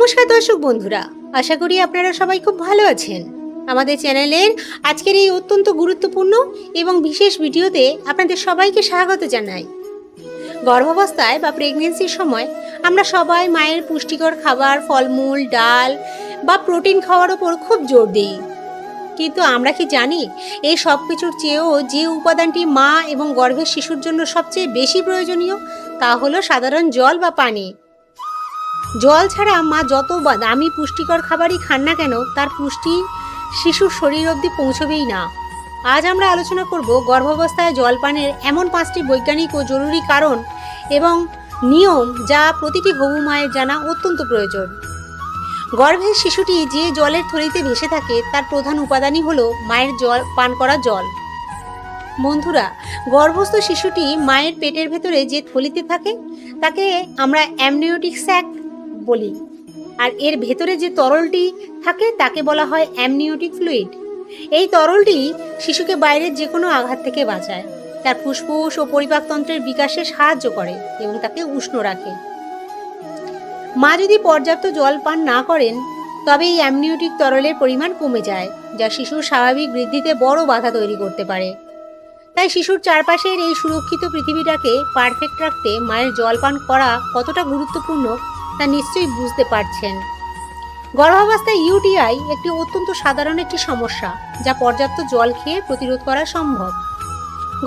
নমস্কার দর্শক বন্ধুরা, আশা করি আপনারা সবাই খুব ভালো আছেন। আমাদের চ্যানেলের আজকের এই অত্যন্ত গুরুত্বপূর্ণ এবং বিশেষ ভিডিওতে আপনাদের সবাইকে স্বাগত জানাই। গর্ভাবস্থায় বা প্রেগনেন্সির সময় আমরা সবাই মায়ের পুষ্টিকর খাবার, ফলমূল, ডাল বা প্রোটিন খাওয়ার ওপর খুব জোর দিই। কিন্তু আমরা কি জানি এই সব কিছুর চেয়েও যে উপাদানটি মা এবং গর্ভের শিশুর জন্য সবচেয়ে বেশি প্রয়োজনীয় তা হলো সাধারণ জল বা পানি। জল ছাড়া মা যত দামি পুষ্টিকর খাবারই খান না কেন, তার পুষ্টি শিশুর শরীর অবধি পৌঁছবেই না। আজ আমরা আলোচনা করব গর্ভাবস্থায় জলপানের এমন 5টি বৈজ্ঞানিক ও জরুরি কারণ এবং নিয়ম যা প্রতিটি হবু মায়ের জানা অত্যন্ত প্রয়োজন। গর্ভের শিশুটি যে জলের থলিতে ভেসে থাকে তার প্রধান উপাদানই হলো মায়ের জল পান করা জল। বন্ধুরা, গর্ভস্থ শিশুটি মায়ের পেটের ভেতরে যে থলিতে থাকে তাকে আমরা অ্যামনিওটিক স্যাক বলি, আর এর ভেতরে যে তরলটি থাকে তাকে বলা হয় অ্যামনিওটিক ফ্লুইড। এই তরলটি শিশুকে বাইরের যে কোনো আঘাত থেকে বাঁচায়, তার ফুসফুস ও পরিপাকতন্ত্রের বিকাশে সাহায্য করে এবং তাকে উষ্ণ রাখে। মা যদি পর্যাপ্ত জল পান না করেন তবে এই অ্যামনিওটিক তরলের পরিমাণ কমে যায়, যা শিশুর স্বাভাবিক বৃদ্ধিতে বড় বাধা তৈরি করতে পারে। তাই শিশুর চারপাশের এই সুরক্ষিত পৃথিবীটাকে পারফেক্ট রাখতে মায়ের জল পান করা কতটা গুরুত্বপূর্ণ তা নিশ্চয়ই বুঝতে পারছেন। গর্ভাবস্থায় ইউটিআই একটি অত্যন্ত সাধারণ একটি সমস্যা, যা পর্যাপ্ত জল খেয়ে প্রতিরোধ করা সম্ভব।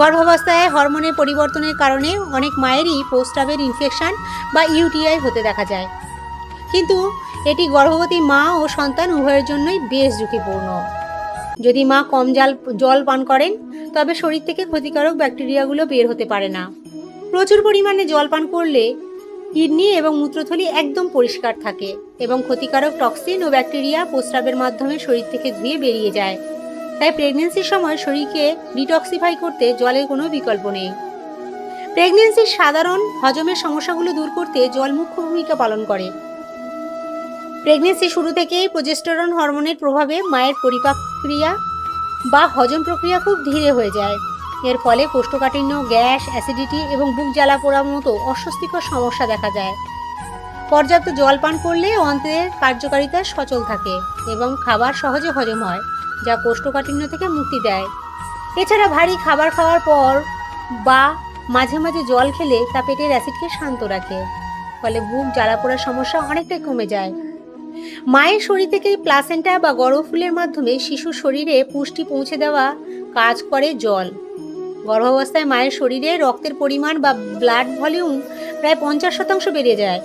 গর্ভাবস্থায় হরমোনের পরিবর্তনের কারণে অনেক মায়েরই প্রস্রাবের ইনফেকশন বা ইউটিআই হতে দেখা যায়, কিন্তু এটি গর্ভবতী মা ও সন্তান উভয়ের জন্যই বেশ ঝুঁকিপূর্ণ। যদি মা কম জল পান করেন তবে শরীর থেকে ক্ষতিকারক ব্যাকটেরিয়াগুলো বের হতে পারে না। প্রচুর পরিমাণে জল পান করলে কিডনি এবং মূত্রথলি একদম পরিষ্কার থাকে এবং ক্ষতিকারক টক্সিন ও ব্যাকটেরিয়া প্রস্রাবের মাধ্যমে শরীর থেকে ধুয়ে বেরিয়ে যায়। তাই প্রেগনেন্সির সময় শরীরকে ডিটক্সিফাই করতে জলের কোনো বিকল্প নেই। প্রেগনেন্সির সাধারণ হজমের সমস্যাগুলো দূর করতে জল মুখ্য ভূমিকা পালন করে। প্রেগনেন্সি শুরু থেকেই প্রোজেস্টেরন হরমোনের প্রভাবে মায়ের পরিপাক ক্রিয়া বা হজম প্রক্রিয়া খুব ধীরে হয়ে যায়। এর ফলে কোষ্ঠকাঠিন্য, গ্যাস, অ্যাসিডিটি এবং বুক জ্বালা পোড়ার মতো অস্বস্তিকর সমস্যা দেখা যায়। পর্যাপ্ত জল পান করলে অন্ত্রের কার্যকারিতা সচল থাকে এবং খাবার সহজে হজম হয়, যা কোষ্ঠকাঠিন্য থেকে মুক্তি দেয়। এছাড়া ভারী খাবার খাওয়ার পর বা মাঝে মাঝে জল খেলে তা পেটের অ্যাসিডকে শান্ত রাখে, ফলে বুক জ্বালা পোড়ার সমস্যা অনেকটাই কমে যায়। মায়ের শরীর থেকে প্লাসেন্টা বা গর্ভফুলের মাধ্যমে শিশুর শরীরে পুষ্টি পৌঁছে দেওয়া কাজ করে জল। গর্ভাবস্থায় মায়ের শরীরে রক্তের পরিমাণ বা ব্লাড ভলিউম প্রায় 50% বেড়ে যায়।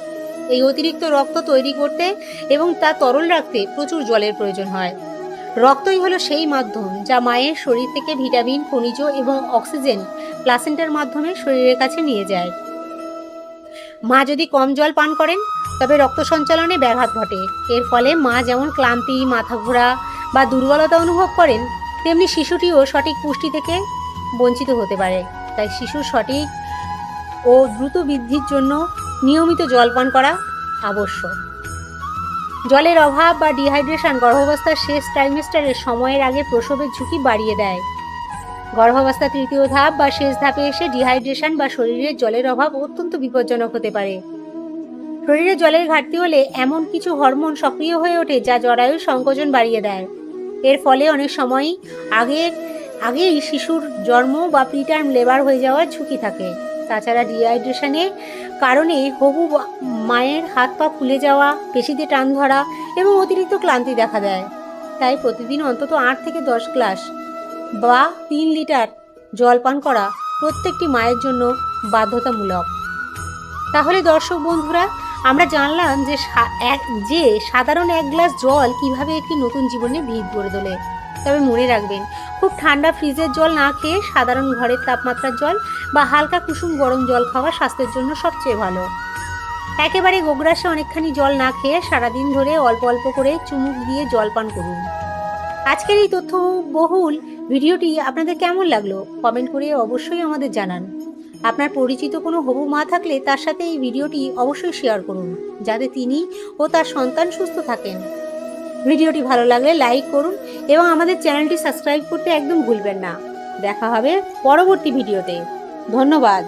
এই অতিরিক্ত রক্ত তৈরি করতে এবং তা তরল রাখতে প্রচুর জলের প্রয়োজন হয়। রক্তই হলো সেই মাধ্যম যা মায়ের শরীর থেকে ভিটামিন, খনিজ এবং অক্সিজেন প্লাসেন্টার মাধ্যমে শরীরের কাছে নিয়ে যায়। মা যদি কম জল পান করেন তবে রক্ত সঞ্চালনে ব্যাঘাত ঘটে। এর ফলে মা যেমন ক্লান্তি, মাথা ঘোরা বা দুর্বলতা অনুভব করেন, তেমনি শিশুটিও সঠিক পুষ্টি থেকে বঞ্চিত হতে পারে। তাই শিশুর সঠিক ও দ্রুত বৃদ্ধির জন্য নিয়মিত জল পান করা আবশ্যক। জলের অভাব বা ডিহাইড্রেশন গর্ভাবস্থার শেষ ট্রাইমেস্টারের সময়ের আগে প্রসবের ঝুঁকি বাড়িয়ে দেয়। গর্ভাবস্থা তৃতীয় ধাপ বা শেষ ধাপে এসে ডিহাইড্রেশন বা শরীরের জলের অভাব অত্যন্ত বিপজ্জনক হতে পারে। শরীরে জলের ঘাটতি হলে এমন কিছু হরমোন সক্রিয় হয়ে ওঠে যা জরায়ুর সংকোচন বাড়িয়ে দেয়। এর ফলে অনেক সময়ই আগেই শিশুর জন্ম বা প্রিটার্ম লেবার হয়ে যাওয়ার ঝুঁকি থাকে। তাছাড়া ডিহাইড্রেশনের কারণে হবু মায়ের হাত পা ফুলে যাওয়া, পেশিতে টান ধরা এবং অতিরিক্ত ক্লান্তি দেখা দেয়। তাই প্রতিদিন অন্তত 8 থেকে 10 গ্লাস বা 3 লিটার জল পান করা প্রত্যেকটি মায়ের জন্য বাধ্যতামূলক। তাহলে দর্শক বন্ধুরা, আমরা জানলাম যে সাধারণ 1 গ্লাস জল কিভাবে একটি নতুন জীবনে ভিত গড়ে তোলে। তবে মনে রাখবেন, খুব ঠান্ডা ফ্রিজের জল না খেয়ে সাধারণ ঘরের তাপমাত্রার জল বা হালকা কুসুম গরম জল খাওয়া স্বাস্থ্যের জন্য সবচেয়ে ভালো। একেবারে গোগ্রাসে অনেকখানি জল না খেয়ে সারাদিন ধরে অল্প অল্প করে চুমুক দিয়ে জল পান করুন। আজকের এই তথ্যবহুল ভিডিওটি আপনাদের কেমন লাগলো কমেন্ট করে অবশ্যই আমাদের জানান। আপনার পরিচিত কোনো হবু মা থাকলে তার সাথে এই ভিডিওটি অবশ্যই শেয়ার করুন, যাতে তিনি ও তার সন্তান সুস্থ থাকেন। ভিডিওটি ভালো লাগলে লাইক করুন এবং আমাদের চ্যানেলটি সাবস্ক্রাইব করতে একদম ভুলবেন না। দেখা হবে পরবর্তী ভিডিওতে। ধন্যবাদ।